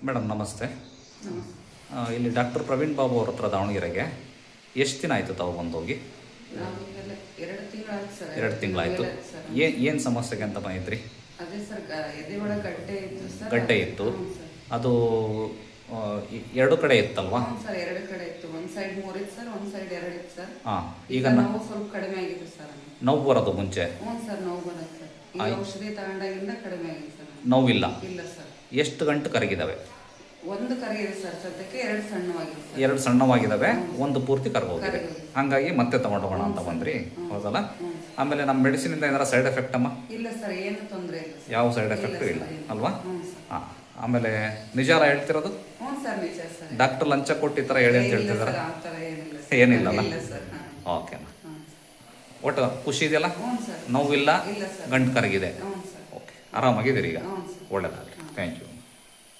Madam ನಮಸ್ತೆ. ನಮಸ್ತೆ. ಇಲ್ಲಿ ಡಾಕ್ಟರ್ ಪ್ರವೀಣ್ ಬಾಬು ಅವ್ರ ಹತ್ರ ದಾವಣಗೆರೆಗೆ ಎಷ್ಟು ದಿನ ಆಯಿತು ತಾವು ಬಂದೋಗಿ? ನಾವೀಗೆಲ್ಲ 2 ತಿಂಗಳಾಯ್ತು ಸರ್. 2 ತಿಂಗಳಾಯಿತು. ಏನು ಸಮಸ್ಯೆಗೆ ಅಂತ ಬಂದಿದ್ರಿ? ಅದೇ ಸರ್, ಎದೆ ಒಳಗೆ ಗಡ್ಡೆ ಇತ್ತು ಸರ್. ಗಡ್ಡೆ ಇತ್ತು. ಹ್ಞೂ ಸರ್. ಅದು ಎರಡು ಕಡೆ ಇತ್ತಲ್ವಾ? ಹ್ಞೂ ಸರ್, 2 ಕಡೆ ಇತ್ತು. ಒಂದು ಸೈಡ್ 3 ಇತ್ತು ಸರ್, ಒಂದು ಸೈಡ್ 2 ಇತ್ತು ಸರ್. ಹಾಂ. ಈಗ ನೋವು ಸ್ವಲ್ಪ ಕಡಿಮೆ ಆಗಿದೆ ಸರ್. ನೋವು ಬರೋದು ಮುಂಚೆ? ಹ್ಞೂ ಸರ್, ನೋವು ಬರುತ್ತೆ ಸರ್. ಈ ಔಷಧಿ ತಗೊಂಡಾಗಿಂದ ಕಡಿಮೆ ಆಗಿದೆ ಸರ್. ನೋವಿಲ್ಲ? ಇಲ್ಲ ಸರ್. ಎಷ್ಟು ಗಂಟು ಕರಗಿದಾವೆ? ಒಂದು ಕರಗಿದೆ ಸರ್, ಸದ್ಯಕ್ಕೆ 2 ಸಣ್ಣವಾಗಿದೆ ಸರ್. 2 ಸಣ್ಣವಾಗಿದ್ದಾವೆ, ಒಂದು ಪೂರ್ತಿ ಕರಗೋಗಿದೆ. ಕರಗೋಗಿದೆ. ಹಾಗಾಗಿ ಮತ್ತೆ ತಗೊಂಡೋಗೋಣ ಅಂತ ಬಂದ್ರಿ, ಹೌದಲ್ಲ? ಹ್ಞೂ. ಆಮೇಲೆ ನಮ್ಮ ಮೆಡಿಸಿನಿಂದ ಏನಾರ ಸೈಡ್ ಎಫೆಕ್ಟ್ ಅಮ್ಮ? ಇಲ್ಲ ಸರ್, ಏನು ತೊಂದರೆ ಇಲ್ಲ ಸರ್. ಯಾವ ಸೈಡ್ ಎಫೆಕ್ಟು ಇಲ್ಲ ಅಲ್ವಾ? ಹ್ಞೂ ಸರ್. ಹಾಂ. ಆಮೇಲೆ ನಿಜಾರ ಹೇಳ್ತಿರೋದು? ಹ್ಞೂ ಸರ್, ನಿಜ ಸರ್. ಡಾಕ್ಟರ್ ಲಂಚ ಕೊಟ್ಟು ಈ ಥರ ಹೇಳಿ ಅಂತ ಇಲ್ಲ ಹೇಳ್ತಿದಾರೆ? ಸರ್, ಆ ಥರ ಏನಿಲ್ಲ ಸರ್. ಏನಿಲ್ಲಲ್ಲ? ಇಲ್ಲ ಸರ್. ಹಾಂ. ಓಕೆನಾ. ಹಾಂ. ಒಟ್ಟು ಖುಷಿ ಇದೆಯಲ್ಲ? ಹ್ಞೂ ಸರ್. ನೋವಿಲ್ಲ, ಇಲ್ಲ ಸರ್. ಗಂಟು ಕರಗಿದೆ. ಹ್ಞೂ ಸರ್. ಓಕೆ, ಆರಾಮಾಗಿದ್ದೀರಿ ಈಗ? ಹ್ಞೂ ಸರ್. ಒಳ್ಳೆಯದಾಗಲಿ. Thank you.